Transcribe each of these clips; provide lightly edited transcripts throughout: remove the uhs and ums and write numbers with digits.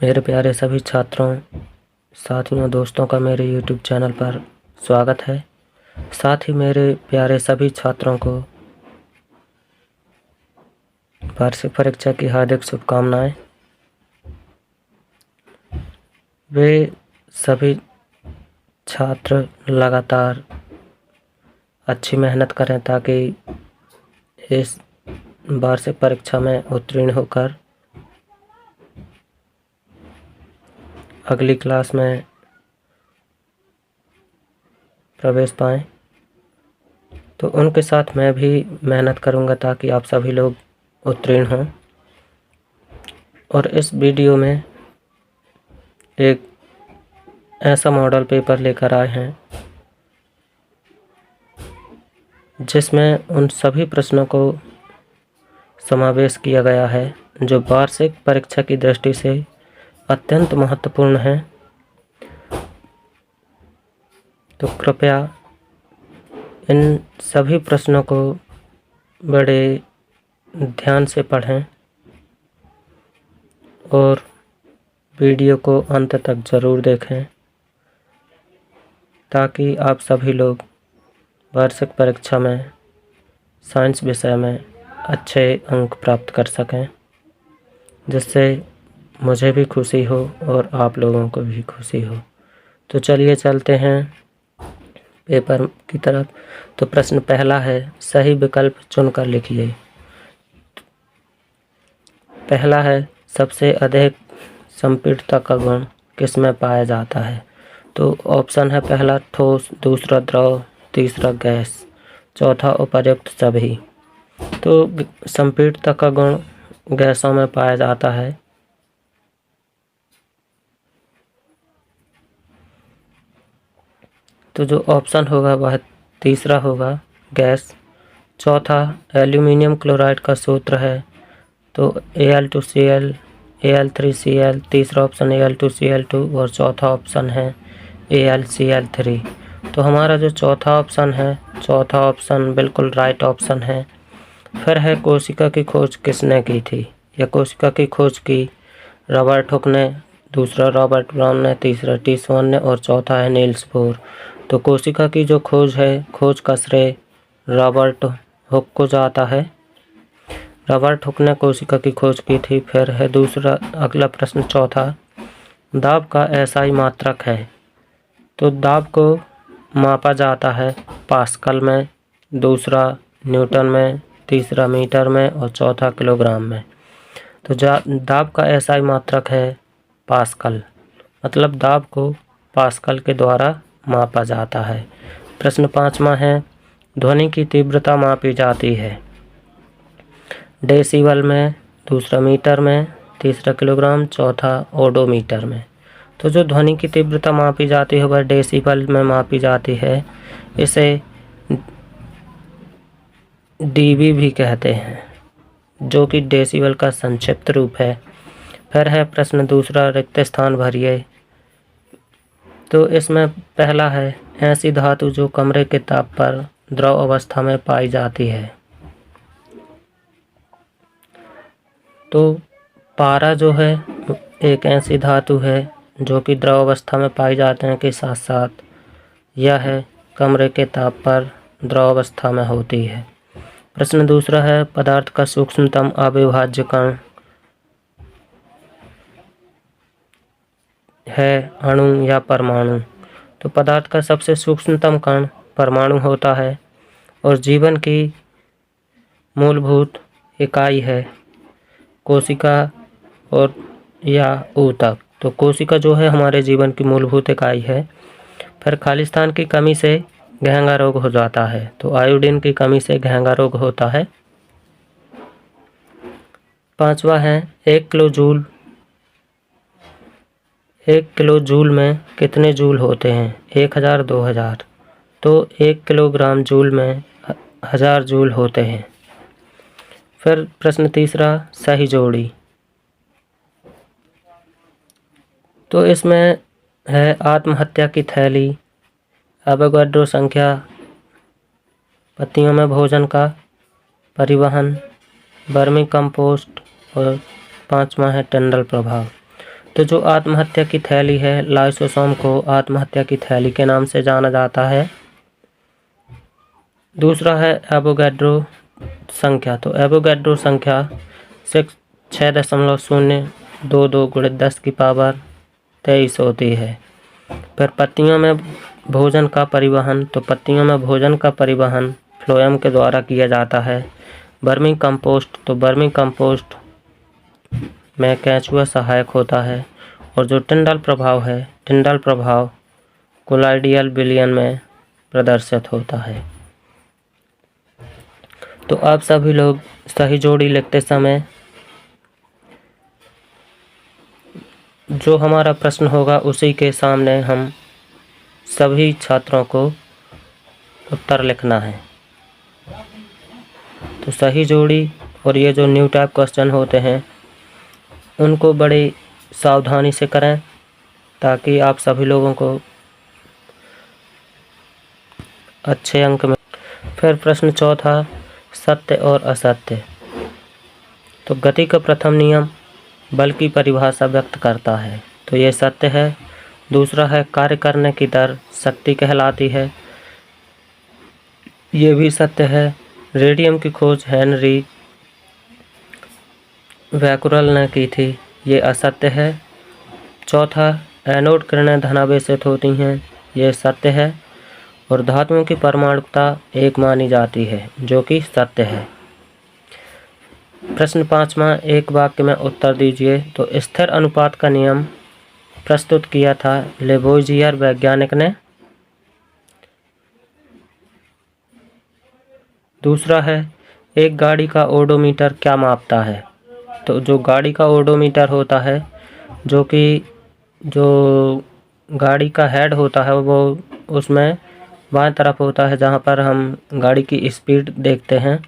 मेरे प्यारे सभी छात्रों, साथियों, दोस्तों का मेरे YouTube चैनल पर स्वागत है। साथ ही मेरे प्यारे सभी छात्रों को वार्षिक परीक्षा की हार्दिक शुभकामनाएं। वे सभी छात्र लगातार अच्छी मेहनत करें ताकि इस वार्षिक परीक्षा में उत्तीर्ण होकर अगली क्लास में प्रवेश पाएं। तो उनके साथ मैं भी मेहनत करूंगा ताकि आप सभी लोग उत्तीर्ण हों। और इस वीडियो में एक ऐसा मॉडल पेपर लेकर आए हैं जिसमें उन सभी प्रश्नों को समावेश किया गया है जो वार्षिक परीक्षा की दृष्टि से अत्यंत महत्वपूर्ण है। तो कृपया इन सभी प्रश्नों को बड़े ध्यान से पढ़ें और वीडियो को अंत तक ज़रूर देखें ताकि आप सभी लोग वार्षिक परीक्षा में साइंस विषय में अच्छे अंक प्राप्त कर सकें, जिससे मुझे भी खुशी हो और आप लोगों को भी खुशी हो। तो चलिए चलते हैं पेपर की तरफ। तो प्रश्न पहला है, सही विकल्प चुनकर लिखिए। पहला है, सबसे अधिक संपीड़ितता का गुण किसमें पाया जाता है? तो ऑप्शन है पहला ठोस, दूसरा द्रव, तीसरा गैस, चौथा उपर्युक्त सभी। तो संपीड़ितता का गुण गैसों में पाया जाता है। तो जो ऑप्शन होगा वह तीसरा होगा, गैस। चौथा एल्यूमिनियम क्लोराइड का सूत्र है तो Al2Cl, Al3Cl, तीसरा ऑप्शन Al2Cl2 और चौथा ऑप्शन है AlCl3। तो हमारा जो चौथा ऑप्शन बिल्कुल राइट ऑप्शन है। फिर है, कोशिका की खोज किसने की थी? या कोशिका की खोज की रॉबर्ट हुक ने, दूसरा रॉबर्ट ब्राउन ने, तीसरा टी स्वान ने और चौथा है नील्स बोर। तो कोशिका की जो खोज है, खोज का श्रेय रॉबर्ट हुक को जाता है। रॉबर्ट हुक ने कोशिका की खोज की थी। फिर है दूसरा, अगला प्रश्न चौथा, दाब का एसआई मात्रक है। तो दाब को मापा जाता है पास्कल में, दूसरा न्यूटन में, तीसरा मीटर में और चौथा किलोग्राम में। तो दाब का एसआई मात्रक है पास्कल, मतलब दाब को पास्कल के द्वारा मापा जाता है। प्रश्न पाँचवा है, ध्वनि की तीव्रता मापी जाती है डेसिबल में, दूसरा मीटर में, तीसरा किलोग्राम, चौथा ओडोमीटर में। तो जो ध्वनि की तीव्रता मापी जाती है वह डेसिबल में मापी जाती है। इसे डीबी भी कहते हैं, जो कि डेसिबल का संक्षिप्त रूप है। फिर है प्रश्न दूसरा, रिक्त स्थान भरिए। तो इसमें पहला है, ऐसी धातु जो कमरे के ताप पर द्रव अवस्था में पाई जाती है। तो पारा जो है एक ऐसी धातु है जो कि द्रव अवस्था में पाई जाते हैं के साथ साथ यह कमरे के ताप पर द्रव अवस्था में होती है। प्रश्न दूसरा है, पदार्थ का सूक्ष्मतम अविभाज्य कण है अणु या परमाणु? तो पदार्थ का सबसे सूक्ष्मतम कण परमाणु होता है और जीवन की मूलभूत इकाई है कोशिका और या ऊतक। तो कोशिका जो है हमारे जीवन की मूलभूत इकाई है। फिर खालिस्तान की कमी से घेंगा रोग हो जाता है। तो आयोडीन की कमी से घेंगा रोग होता है। पांचवा है, 1 किलो जूल में कितने जूल होते हैं? 1000, 2000। तो 1 किलोग्राम जूल में 1000 जूल होते हैं। फिर प्रश्न तीसरा, सही जोड़ी। तो इसमें है आत्महत्या की थैली, एवोगाड्रो संख्या, पत्तियों में भोजन का परिवहन, वर्मी कंपोस्ट और पांचवा है टिंडल प्रभाव। तो जो आत्महत्या की थैली है, लाइसोसोम को आत्महत्या की थैली के नाम से जाना जाता है। दूसरा है एवोगैड्रो संख्या। तो एवोगैड्रो संख्या 6.022 × 10⁻23 होती है। फिर पत्तियों में भोजन का परिवहन। तो पत्तियों में भोजन का परिवहन फ्लोएम के द्वारा किया जाता है। Vermi compost. तो वर्मी कंपोस्ट में केंचुआ सहायक होता है। और जो टिंडल प्रभाव है, टिंडल प्रभाव कोलाइडियल विलयन में प्रदर्शित होता है। तो आप सभी लोग सही जोड़ी लिखते समय जो हमारा प्रश्न होगा उसी के सामने हम सभी छात्रों को उत्तर लिखना है। तो सही जोड़ी और ये जो न्यू टाइप क्वेश्चन होते हैं उनको बड़ी सावधानी से करें ताकि आप सभी लोगों को अच्छे अंक में। फिर प्रश्न चौथा, सत्य और असत्य। तो गति का प्रथम नियम बल की परिभाषा व्यक्त करता है, तो ये सत्य है। दूसरा है कार्य करने की दर शक्ति कहलाती है, ये भी सत्य है। रेडियम की खोज हेनरी बैकरल ने की थी, ये असत्य है। चौथा, एनोड किरणें धनावेशित होती हैं, ये सत्य है। और धातुओं की परमाणुकता 1 मानी जाती है, जो कि सत्य है। प्रश्न 5वां, एक वाक्य में उत्तर दीजिए। तो स्थिर अनुपात का नियम प्रस्तुत किया था लेबोइजियर वैज्ञानिक ने। दूसरा है, एक गाड़ी का ओडोमीटर क्या मापता है। तो जो गाड़ी का ओडोमीटर होता है, जो कि जो गाड़ी का हेड होता है वो उसमें बाएं तरफ होता है, जहाँ पर हम गाड़ी की स्पीड देखते हैं,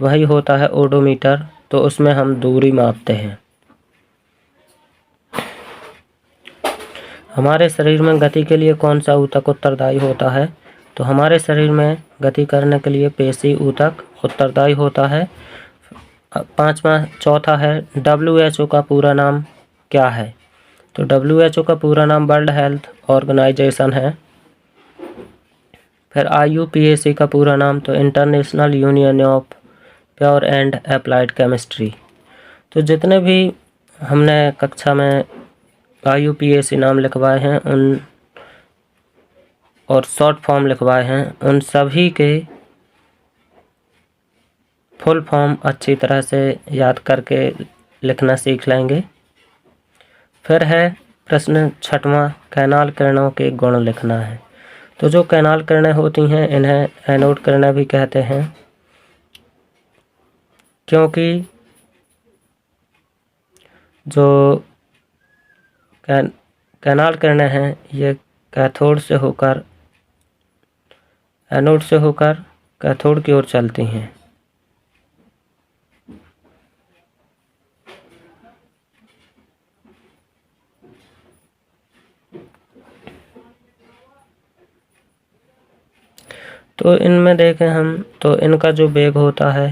वही होता है ओडोमीटर। तो उसमें हम दूरी मापते हैं। हमारे शरीर में गति के लिए कौन सा ऊतक उत्तरदायी होता है। तो हमारे शरीर में गति करने के लिए पेशी ऊतक उत्तरदायी होता है। चौथा है, WHO का पूरा नाम क्या है। तो WHO का पूरा नाम वर्ल्ड हेल्थ ऑर्गेनाइजेशन है। फिर IUPAC का पूरा नाम तो international union of pure and applied chemistry. तो जितने भी हमने कक्षा में IUPAC नाम लिखवाए हैं उन और शॉर्ट फॉर्म लिखवाए हैं, उन सभी के फुल फॉर्म अच्छी तरह से याद करके लिखना सीख लेंगे। फिर है प्रश्न 6वां, कैनाल किरणों के गुण लिखना है। तो जो कैनाल किरणें होती हैं इन्हें एनोड किरणें भी कहते हैं, क्योंकि जो कैनाल किरणें हैं ये कैथोड से होकर एनोड से होकर कैथोड की ओर चलती हैं। तो इनमें देखें हम तो इनका जो वेग होता है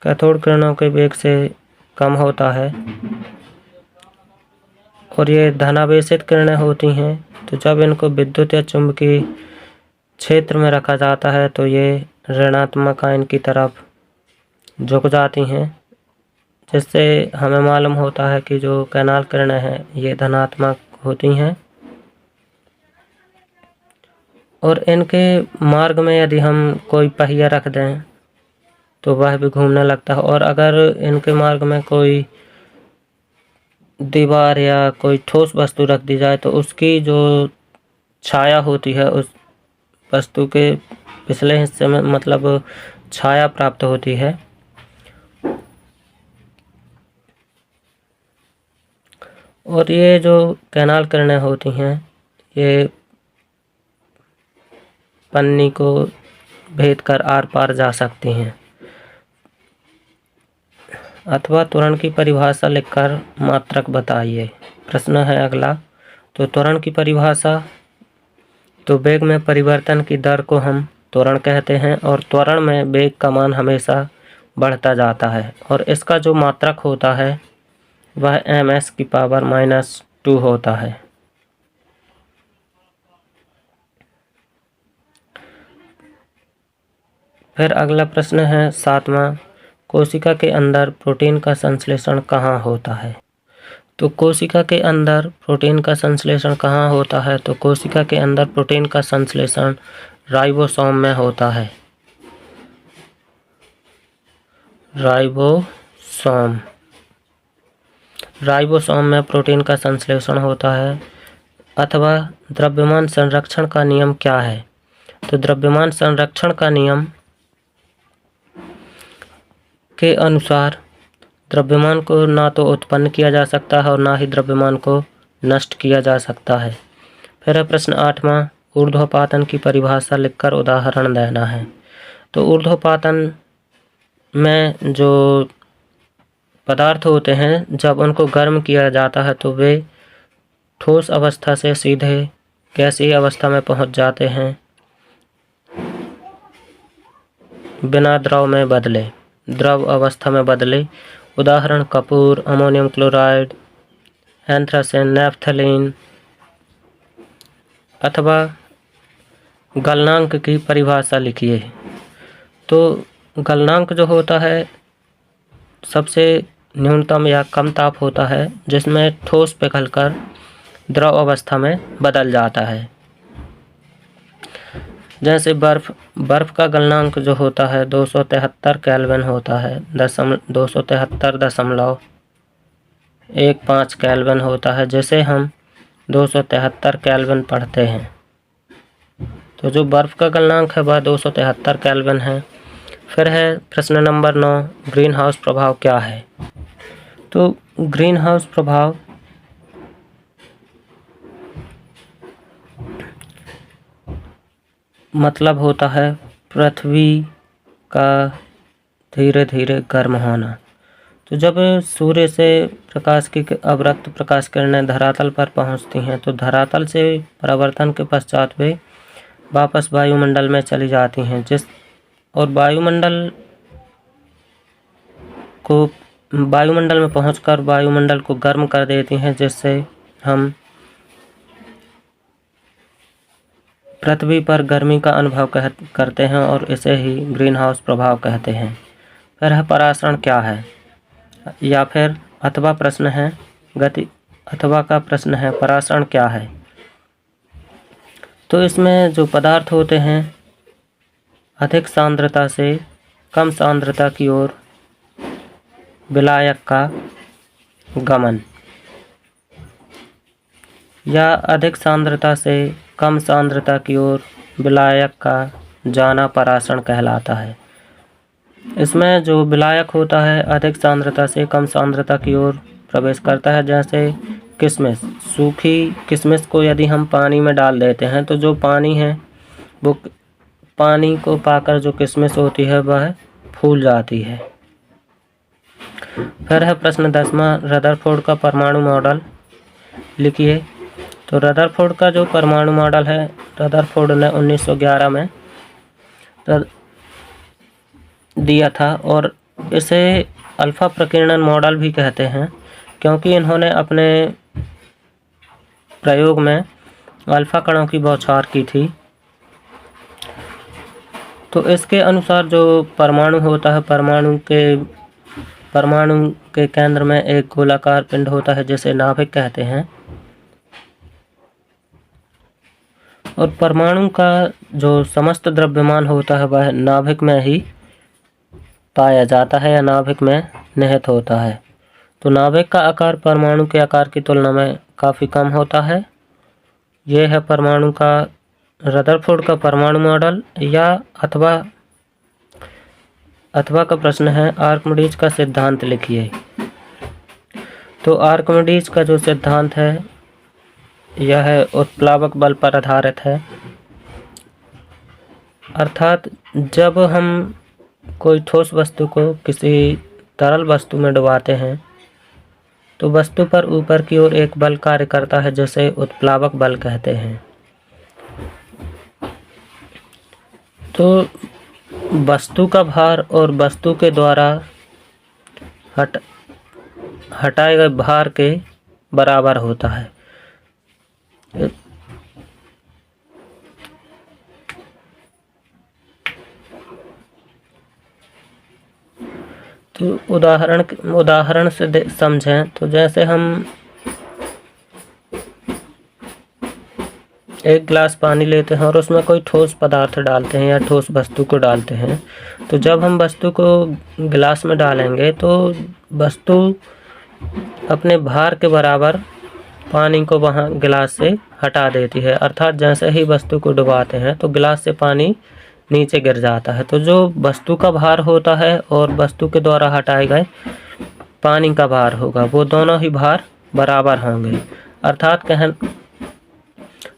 कैथोड किरणों के वेग से कम होता है। और ये धनावेशित किरणें होती हैं, तो जब इनको विद्युत या चुंबकीय क्षेत्र में रखा जाता है तो ये ऋणात्मक आयन की तरफ झुक जाती हैं, जिससे हमें मालूम होता है कि जो कैनाल किरणें हैं ये धनात्मक होती हैं। और इनके मार्ग में यदि हम कोई पहिया रख दें तो वह भी घूमने लगता है। और अगर इनके मार्ग में कोई दीवार या कोई ठोस वस्तु रख दी जाए तो उसकी जो छाया होती है उस वस्तु के पिछले हिस्से में मतलब छाया प्राप्त होती है। और ये जो कैनाल किरणें होती हैं ये पन्नी को भेद कर आर पार जा सकती हैं। अथवा त्वरण की परिभाषा लिखकर मात्रक बताइए। प्रश्न है अगला, तो त्वरण की परिभाषा, तो वेग में परिवर्तन की दर को हम त्वरण कहते हैं और त्वरण में वेग का मान हमेशा बढ़ता जाता है और इसका जो मात्रक होता है वह ms⁻² होता है। फिर अगला प्रश्न है 7वां, कोशिका के अंदर प्रोटीन का संश्लेषण कहाँ होता है? तो कोशिका के अंदर प्रोटीन का संश्लेषण कहाँ होता है? तो कोशिका के अंदर प्रोटीन का संश्लेषण राइबोसोम में होता है। राइबोसोम में प्रोटीन का संश्लेषण होता है। अथवा द्रव्यमान संरक्षण का नियम क्या है? तो द्रव्यमान संरक्षण का नियम के अनुसार द्रव्यमान को ना तो उत्पन्न किया जा सकता है और ना ही द्रव्यमान को नष्ट किया जा सकता है। फिर है प्रश्न 8वां, ऊर्ध्वपातन की परिभाषा लिखकर उदाहरण देना है। तो ऊर्ध्वपातन में जो पदार्थ होते हैं जब उनको गर्म किया जाता है तो वे ठोस अवस्था से सीधे गैसीय अवस्था में पहुंच जाते हैं बिना द्रव अवस्था में बदले। उदाहरण Kapoor, ammonium chloride, anthracene, naphthalene. अथवा गलनांक की परिभाषा लिखिए। तो गलनांक जो होता है सबसे न्यूनतम या कम ताप होता है जिसमें ठोस पिघलकर द्रव अवस्था में बदल जाता है। जैसे बर्फ का गलनांक जो होता है 273 केल्विन होता है, 273.15 केल्विन होता है, जिसे हम 273 केल्विन पढ़ते हैं। तो जो बर्फ का गलनांक है वह 273 केल्विन है। फिर है प्रश्न नंबर 9, ग्रीन हाउस प्रभाव क्या है? तो ग्रीन हाउस प्रभाव मतलब होता है पृथ्वी का धीरे धीरे गर्म होना। तो जब सूर्य से प्रकाश की अवरक्त प्रकाश किरणें धरातल पर पहुंचती हैं तो धरातल से परावर्तन के पश्चात वे वापस वायुमंडल में चली जाती हैं और वायुमंडल में पहुंचकर वायुमंडल को गर्म कर देती हैं, जिससे हम पृथ्वी पर गर्मी का अनुभव करते हैं और इसे ही ग्रीन हाउस प्रभाव कहते हैं। फिर है परासरण क्या है? या फिर अथवा प्रश्न है अथवा का प्रश्न है परासरण क्या है? तो इसमें जो पदार्थ होते हैं अधिक सांद्रता से कम सांद्रता की ओर विलायक का गमन या अधिक सांद्रता से कम सांद्रता की ओर विलायक का जाना परासरण कहलाता है। इसमें जो विलायक होता है अधिक सांद्रता से कम सांद्रता की ओर प्रवेश करता है। जैसे किशमिश, सूखी किशमिश को यदि हम पानी में डाल देते हैं तो जो पानी है वो पानी को पाकर जो किशमिश होती है वह फूल जाती है। फिर है प्रश्न 10वां, रदरफोर्ड का परमाणु मॉडल लिखिए। तो रदरफोर्ड का जो परमाणु मॉडल है रदरफोर्ड ने 1911 में दिया था और इसे अल्फा प्रकीर्णन मॉडल भी कहते हैं क्योंकि इन्होंने अपने प्रयोग में अल्फा कणों की बौछार की थी। तो इसके अनुसार जो परमाणु होता है परमाणु के केंद्र में एक गोलाकार पिंड होता है जिसे नाभिक कहते हैं और परमाणु का जो समस्त द्रव्यमान होता है वह नाभिक में ही पाया जाता है या नाभिक में निहित होता है। तो नाभिक का आकार परमाणु के आकार की तुलना में काफ़ी कम होता है। यह है परमाणु का रदरफोर्ड का परमाणु मॉडल। या अथवा का प्रश्न है आर्किमिडीज का सिद्धांत लिखिए। तो आर्किमिडीज का जो सिद्धांत है यह उत्प्लावक बल पर आधारित है। अर्थात जब हम कोई ठोस वस्तु को किसी तरल वस्तु में डुबाते हैं तो वस्तु पर ऊपर की ओर एक बल कार्य करता है जिसे उत्प्लावक बल कहते हैं। तो वस्तु का भार और वस्तु के द्वारा हटाए गए भार के बराबर होता है। तो उदाहरण से समझें तो जैसे हम एक गिलास पानी लेते हैं और उसमें कोई ठोस पदार्थ डालते हैं या ठोस वस्तु को डालते हैं, तो जब हम वस्तु को गिलास में डालेंगे तो वस्तु अपने भार के बराबर पानी को वहाँ गिलास से हटा देती है। अर्थात जैसे ही वस्तु को डुबाते हैं तो गिलास से पानी नीचे गिर जाता है। तो जो वस्तु का भार होता है और वस्तु के द्वारा हटाए गए पानी का भार होगा, वो दोनों ही भार बराबर होंगे। अर्थात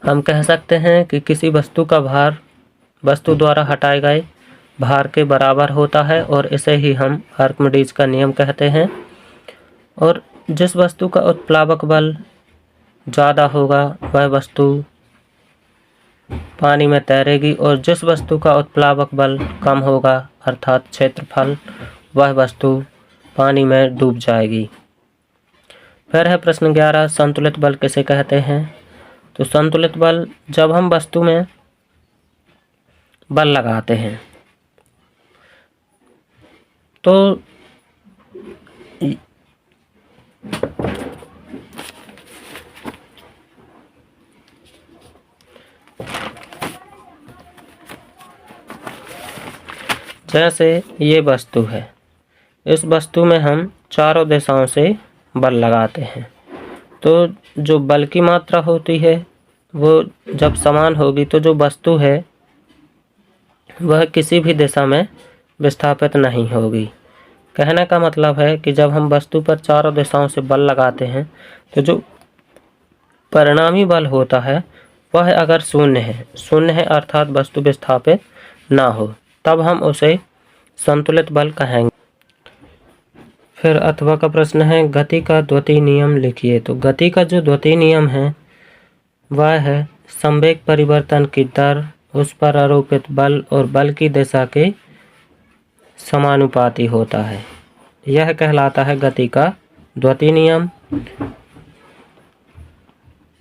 हम कह सकते हैं कि किसी वस्तु का भार वस्तु द्वारा हटाए गए भार के बराबर होता है, और इसे ही हम आर्किमिडीज का नियम कहते हैं। और जिस वस्तु का उत्प्लावक बल ज़्यादा होगा वह वस्तु पानी में तैरेगी, और जिस वस्तु का उत्प्लावक बल कम होगा अर्थात क्षेत्रफल, वह वस्तु पानी में डूब जाएगी। फिर है प्रश्न 11, संतुलित बल किसे कहते हैं? तो संतुलित बल जब हम वस्तु में बल लगाते हैं तो जैसे ये वस्तु है, इस वस्तु में हम चारों दिशाओं से बल लगाते हैं, तो जो बल की मात्रा होती है वो जब समान होगी तो जो वस्तु है वह किसी भी दिशा में विस्थापित नहीं होगी। कहने का मतलब है कि जब हम वस्तु पर चारों दिशाओं से बल लगाते हैं तो जो परिणामी बल होता है वह अगर शून्य है अर्थात वस्तु विस्थापित ना हो, तब हम उसे संतुलित बल कहेंगे। फिर अथवा का प्रश्न है, गति का द्वितीय नियम लिखिए। तो गति का जो द्वितीय नियम है वह है संवेग परिवर्तन की दर उस पर आरोपित बल और बल की दिशा के समानुपाती होता है। यह कहलाता है गति का द्वितीय नियम।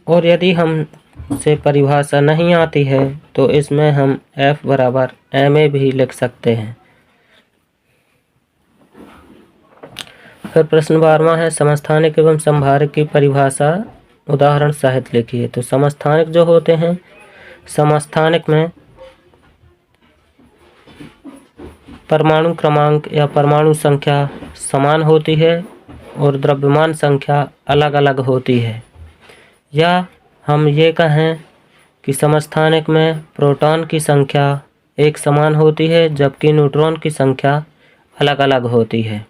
और यदि हम से परिभाषा नहीं आती है तो इसमें हम F बराबर ma भी लिख सकते हैं। फिर प्रश्न 12वां है, समस्थानिक एवं समभारिक की परिभाषा उदाहरण सहित लिखिए। तो समस्थानिक जो होते हैं, समस्थानिक में परमाणु क्रमांक या परमाणु संख्या समान होती है और द्रव्यमान संख्या अलग अलग होती है। या हम ये कहें कि समस्थानिक में प्रोटॉन की संख्या एक समान होती है जबकि न्यूट्रॉन की संख्या अलग अलग होती है।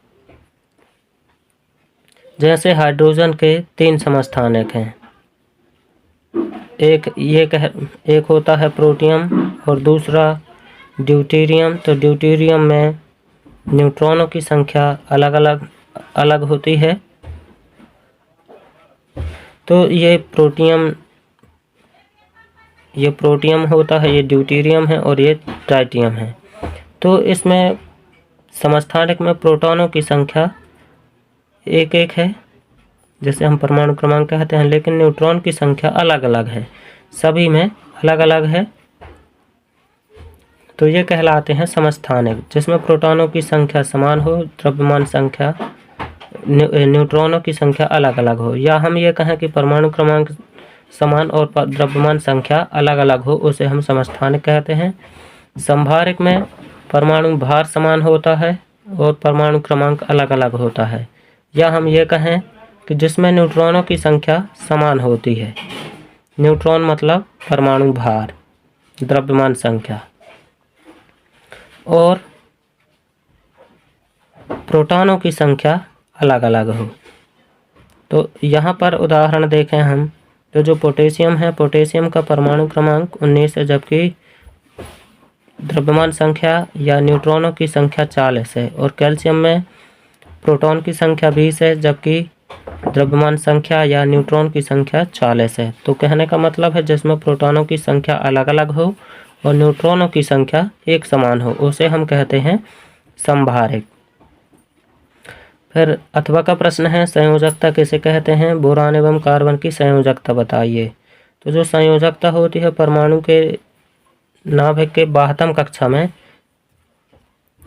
जैसे हाइड्रोजन के 3 समस्थानिक हैं, एक होता है प्रोटियम और दूसरा ड्यूटेरियम। तो ड्यूटेरियम में न्यूट्रॉनों की संख्या अलग होती है। तो ये प्रोटियम होता है, ये ड्यूटेरियम है और ये ट्राइटियम है। तो इसमें समस्थानिक में प्रोटॉनों की संख्या एक है, जैसे हम परमाणु क्रमांक कहते हैं, लेकिन न्यूट्रॉन की संख्या अलग अलग है, सभी में अलग अलग है। तो ये कहलाते हैं समस्थानिक, जिसमें प्रोटॉनों की संख्या समान हो, द्रव्यमान संख्या न्यूट्रॉनों की संख्या अलग अलग हो। या हम ये कहें कि परमाणु क्रमांक समान और द्रव्यमान संख्या अलग अलग हो, उसे हम समस्थानिक कहते हैं। समभारिक में परमाणु भार समान होता है और परमाणु क्रमांक अलग अलग होता है। या हम ये कहें कि जिसमें न्यूट्रॉनों की संख्या समान होती है, न्यूट्रॉन मतलब परमाणु भार, द्रव्यमान संख्या, और प्रोटॉनों की संख्या अलग अलग हो। तो यहाँ पर उदाहरण देखें हम, तो जो पोटेशियम है, पोटेशियम का परमाणु क्रमांक 19 है जबकि द्रव्यमान संख्या या न्यूट्रॉनों की संख्या 40 है। और कैल्शियम में प्रोटॉन की संख्या 20 है जबकि द्रव्यमान संख्या या न्यूट्रॉन की संख्या 40 है। तो कहने का मतलब है जिसमें प्रोटॉनों की संख्या अलग अलग हो और न्यूट्रॉनों की संख्या एक समान हो, उसे हम कहते हैं समभारिक। फिर अथवा का प्रश्न है, संयोजकता किसे कहते हैं? बोरान एवं कार्बन की संयोजकता बताइए। तो जो संयोजकता होती है, परमाणु के नाभिक के बाह्यतम कक्षा में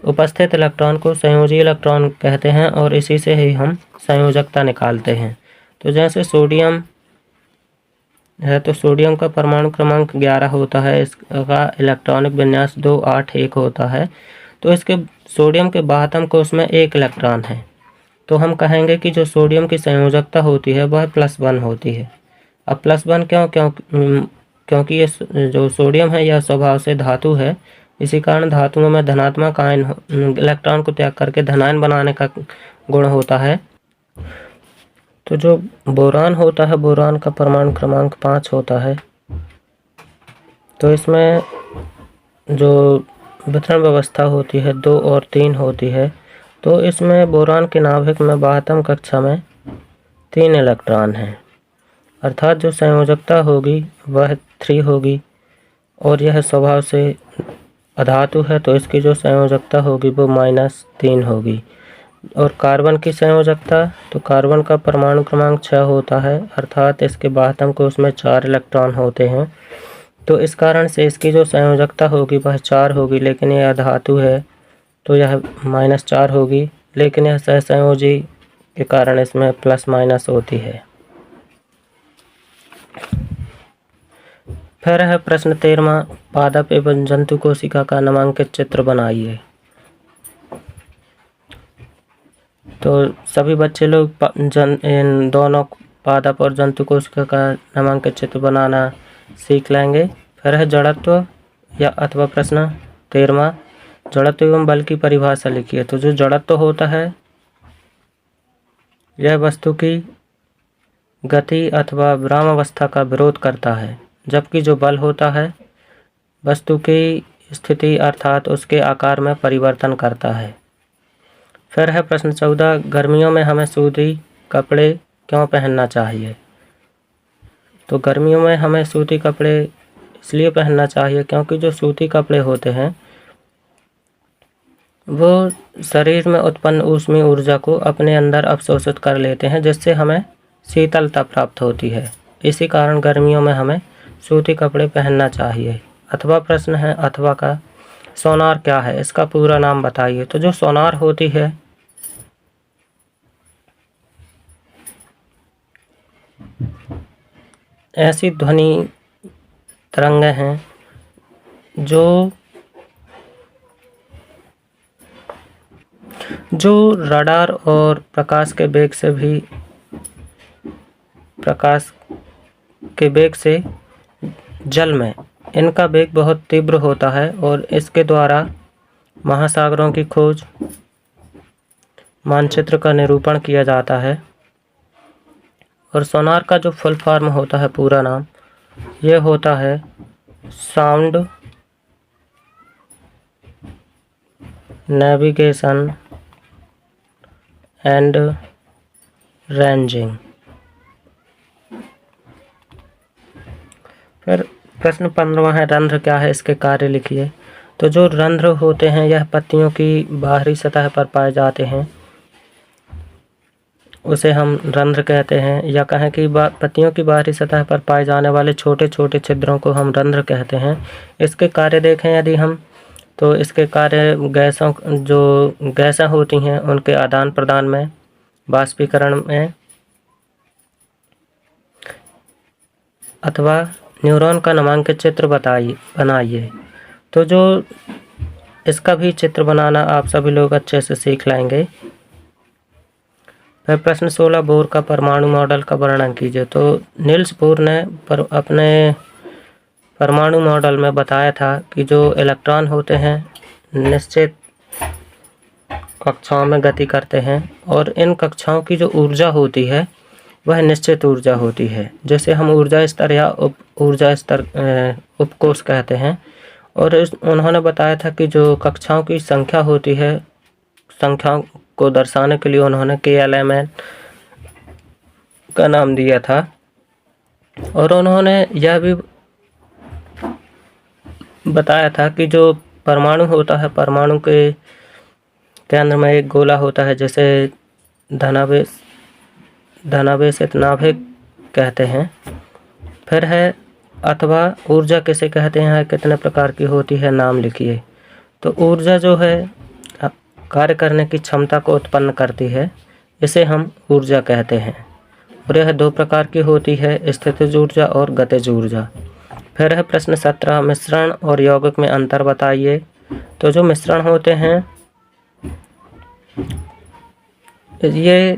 उपस्थित इलेक्ट्रॉन को संयोजी इलेक्ट्रॉन कहते हैं और इसी से ही हम संयोजकता निकालते हैं। तो जैसे सोडियम है, तो सोडियम का परमाणु क्रमांक 11 होता है, इसका इलेक्ट्रॉनिक विन्यास 281 होता है। तो इसके सोडियम के बाह्यतम कोश में 1 इलेक्ट्रॉन है, तो हम कहेंगे कि जो सोडियम की संयोजकता होती है वह +1 होती है। अब +1 क्योंकि ये जो सोडियम है यह स्वभाव से धातु है, इसी कारण धातुओं में धनात्मक आयन इलेक्ट्रॉन को त्याग करके धनायन बनाने का गुण होता है। तो जो बोरान होता है, बोरान का परमाणु क्रमांक 5 होता है। तो इसमें जो वितरण व्यवस्था होती है 2 और 3 होती है। तो इसमें बोरान के नाभिक में बाह्यतम कक्षा में 3 इलेक्ट्रॉन हैं, अर्थात जो संयोजकता होगी वह 3 होगी और यह स्वभाव से अधातु है, तो इसकी जो संयोजकता होगी वो -3 होगी। और कार्बन की संयोजकता, तो कार्बन का परमाणु क्रमांक 6 होता है, अर्थात इसके बाह्यतम कोश में 4 इलेक्ट्रॉन होते हैं। तो इस कारण से इसकी जो संयोजकता होगी वह 4 होगी, लेकिन यह अधातु है तो यह -4 होगी, लेकिन यह सहसंयोजी के कारण इसमें +- होती है। फिर है प्रश्न 13वां, पादप एवं जंतु कोशिका का नामांकित चित्र बनाइए। तो सभी बच्चे लोग इन दोनों पादप और जंतु कोशिका का नामांकित चित्र बनाना सीख लेंगे। फिर है जड़त्व या अथवा प्रश्न 13वां, जड़त्व एवं बल की परिभाषा लिखिए। तो जो जड़त्व होता है यह वस्तु की गति अथवा विरामावस्था का विरोध करता है, जबकि जो बल होता है वस्तु की स्थिति अर्थात उसके आकार में परिवर्तन करता है। फिर है प्रश्न 14, गर्मियों में हमें सूती कपड़े क्यों पहनना चाहिए? तो गर्मियों में हमें सूती कपड़े इसलिए पहनना चाहिए क्योंकि जो सूती कपड़े होते हैं वो शरीर में उत्पन्न ऊष्मीय ऊर्जा को अपने अंदर अवशोषित कर लेते हैं, जिससे हमें शीतलता प्राप्त होती है। इसी कारण गर्मियों में हमें सूती कपड़े पहनना चाहिए। अथवा प्रश्न है, अथवा का सोनार क्या है, इसका पूरा नाम बताइए। तो जो सोनार होती है ऐसी ध्वनि तरंगें हैं जो रडार और प्रकाश के वेग से जल में इनका वेग बहुत तीव्र होता है और इसके द्वारा महासागरों की खोज, मानचित्र का निरूपण किया जाता है। और सोनार का जो फुल फॉर्म होता है, पूरा नाम, ये होता है साउंड नेविगेशन एंड रेंजिंग। फिर प्रश्न 15वां है, रंध्र क्या है, इसके कार्य लिखिए। तो जो रंध्र होते हैं यह पत्तियों की बाहरी सतह पर पाए जाते हैं, उसे हम रंध्र कहते हैं, या कहें कि पत्तियों की बाहरी सतह पर पाए जाने वाले छोटे छोटे छिद्रों को हम रंध्र कहते हैं। इसके कार्य देखें यदि हम, तो इसके कार्य गैसें होती हैं उनके आदान प्रदान में, बाष्पीकरण में, अथवा न्यूरॉन का नामांकित चित्र बनाइए। तो जो इसका भी चित्र बनाना आप सभी लोग अच्छे से सीख लेंगे। फिर प्रश्न 16, बोर का परमाणु मॉडल का वर्णन कीजिए। तो नील्स बोर ने अपने परमाणु मॉडल में बताया था कि जो इलेक्ट्रॉन होते हैं निश्चित कक्षाओं में गति करते हैं और इन कक्षाओं की जो ऊर्जा होती है वह निश्चित ऊर्जा होती है, जैसे हम ऊर्जा स्तर या ऊर्जा स्तर उपकोष कहते हैं। और उन्होंने बताया था कि जो कक्षाओं की संख्या होती है, संख्याओं को दर्शाने के लिए उन्होंने KLMN का नाम दिया था। और उन्होंने यह भी बताया था कि जो परमाणु होता है, परमाणु के केंद्र में एक गोला होता है, जैसे धनावेशित नाभिक कहते हैं। फिर है अथवा ऊर्जा किसे कहते हैं, कितने प्रकार की होती है, नाम लिखिए। तो ऊर्जा जो है कार्य करने की क्षमता को उत्पन्न करती है, इसे हम ऊर्जा कहते हैं। और यह 2 प्रकार की होती है, स्थितिज ऊर्जा और गतिज ऊर्जा। फिर है प्रश्न 17, मिश्रण और यौगिक में अंतर बताइए। तो जो मिश्रण होते हैं ये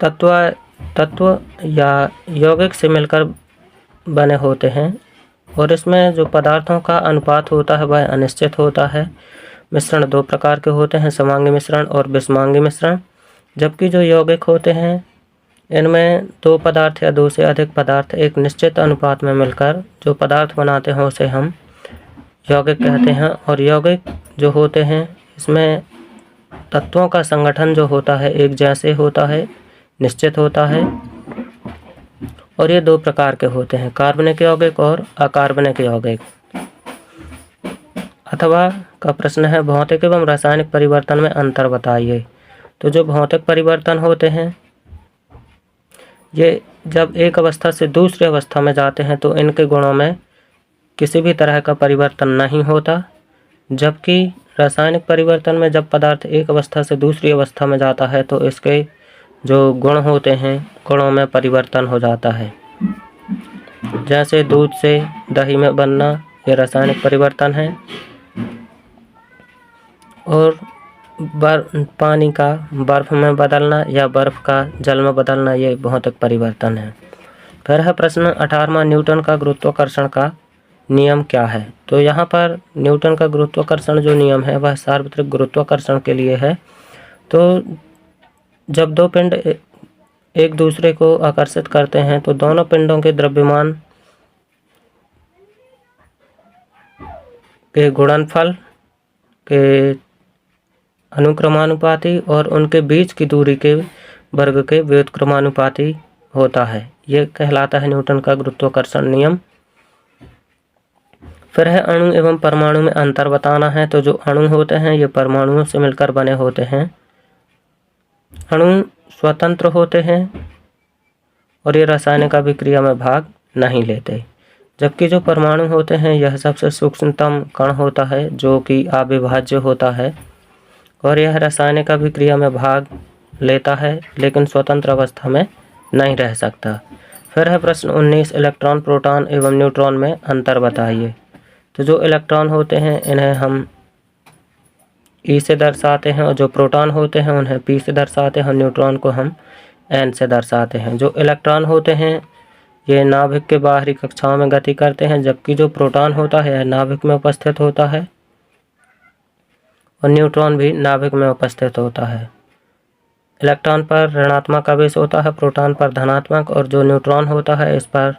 तत्व या यौगिक से मिलकर बने होते हैं, और इसमें जो पदार्थों का अनुपात होता है वह अनिश्चित होता है। मिश्रण 2 प्रकार के होते हैं, समांगी मिश्रण और विषमांगी मिश्रण। जबकि जो यौगिक होते हैं इनमें 2 पदार्थ या 2 से अधिक पदार्थ एक निश्चित अनुपात में मिलकर जो पदार्थ बनाते हैं उसे हम यौगिक कहते हैं। और यौगिक जो होते हैं इसमें तत्वों का संगठन जो होता है एक जैसे होता है, निश्चित होता है। और ये 2 प्रकार के होते हैं, कार्बनिक यौगिक और अकार्बनिक यौगिक। अथवा का प्रश्न है, भौतिक एवं रासायनिक परिवर्तन में अंतर बताइए। तो जो भौतिक परिवर्तन होते हैं ये जब एक अवस्था से दूसरी अवस्था में जाते हैं तो इनके गुणों में किसी भी तरह का परिवर्तन नहीं होता। जबकि रासायनिक परिवर्तन में जब पदार्थ एक अवस्था से दूसरी अवस्था में जाता है तो इसके जो गुण होते हैं गुणों में परिवर्तन हो जाता है। जैसे दूध से दही में बनना, ये रासायनिक परिवर्तन है। और पानी का बर्फ में बदलना या बर्फ का जल में बदलना, ये भौतिक परिवर्तन है। फिर है प्रश्न 18वां, न्यूटन का गुरुत्वाकर्षण का नियम क्या है। तो यहाँ पर न्यूटन का गुरुत्वाकर्षण जो नियम है वह सार्वत्रिक गुरुत्वाकर्षण के लिए है। तो जब 2 पिंड एक दूसरे को आकर्षित करते हैं तो दोनों पिंडों के द्रव्यमान के गुणनफल के अनुक्रमानुपाती और उनके बीच की दूरी के वर्ग के व्युत्क्रमानुपाती होता है। ये कहलाता है न्यूटन का गुरुत्वाकर्षण नियम। फिर है अणु एवं परमाणु में अंतर बताना है। तो जो अणु होते हैं ये परमाणुओं से मिलकर बने होते हैं। अणु स्वतंत्र होते हैं और ये रासायनिक अभिक्रिया में भाग नहीं लेते। जबकि जो परमाणु होते हैं यह सबसे सूक्ष्मतम कण होता है जो कि अविभाज्य होता है और यह रासायनिक अभिक्रिया में भाग लेता है लेकिन स्वतंत्र अवस्था में नहीं रह सकता। फिर है प्रश्न 19, इलेक्ट्रॉन, प्रोटॉन एवं न्यूट्रॉन में अंतर बताइए। तो जो इलेक्ट्रॉन होते हैं इन्हें हम ई से दर्शाते हैं और जो प्रोटॉन होते हैं उन्हें पी से दर्शाते हैं और न्यूट्रॉन को हम एन से दर्शाते हैं। जो इलेक्ट्रॉन होते हैं ये नाभिक के बाहरी कक्षाओं में गति करते हैं, जबकि जो प्रोटॉन होता है नाभिक में उपस्थित होता है और न्यूट्रॉन भी नाभिक में उपस्थित होता है। इलेक्ट्रॉन पर ऋणात्मक आवेश होता है, प्रोटॉन पर धनात्मक, और जो न्यूट्रॉन होता है इस पर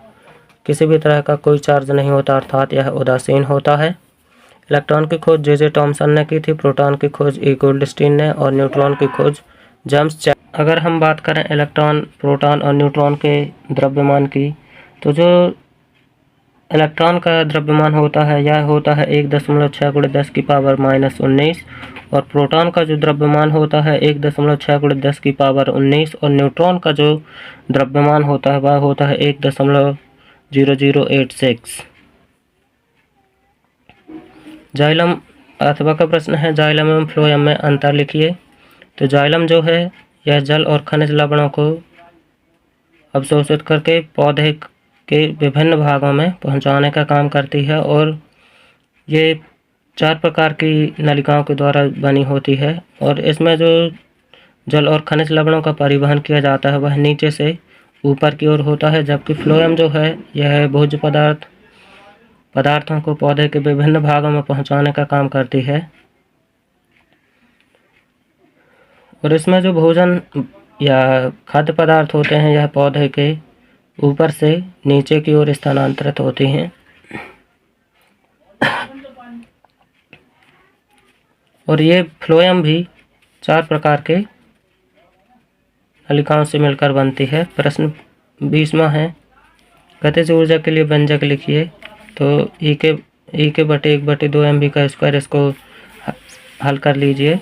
किसी भी तरह का कोई चार्ज नहीं होता, अर्थात यह उदासीन होता है। इलेक्ट्रॉन की खोज जे टॉमसन ने की थी, प्रोटॉन की खोज ई गोल्डस्टीन ने और न्यूट्रॉन की खोज जेम्स चैपमैन। अगर हम बात करें इलेक्ट्रॉन, प्रोटॉन और न्यूट्रॉन के द्रव्यमान की, तो जो इलेक्ट्रॉन का द्रव्यमान होता है यह होता है 1.6 × 10⁻⁻19 और प्रोटॉन का जो द्रव्यमान होता है 1.6 × 10⁻19 और न्यूट्रॉन का जो द्रव्यमान होता है वह होता है 1.0086। जाइलम अथवा का प्रश्न है, जाइलम एवं फ्लोएम में अंतर लिखिए। तो जाइलम जो है यह जल और खनिज लवणों को अवशोषित करके पौधे के विभिन्न भागों में पहुंचाने का काम करती है और ये 4 प्रकार की नलिकाओं के द्वारा बनी होती है और इसमें जो जल और खनिज लवणों का परिवहन किया जाता है वह नीचे से ऊपर की ओर होता है। जबकि फ्लोएम जो है यह भोज्य पदार्थों को पौधे के विभिन्न भागों में पहुंचाने का काम करती है और इसमें जो भोजन या खाद्य पदार्थ होते हैं यह पौधे के ऊपर से नीचे की ओर स्थानांतरित होती हैं और ये फ्लोएम भी 4 प्रकार के नलिकाओं से मिलकर बनती है। प्रश्न 20वां है, गतिज ऊर्जा के लिए व्यंजक लिखिए। तो ई के e के बटे 1/2 mv का स्क्वायर, इसको हल कर लीजिए।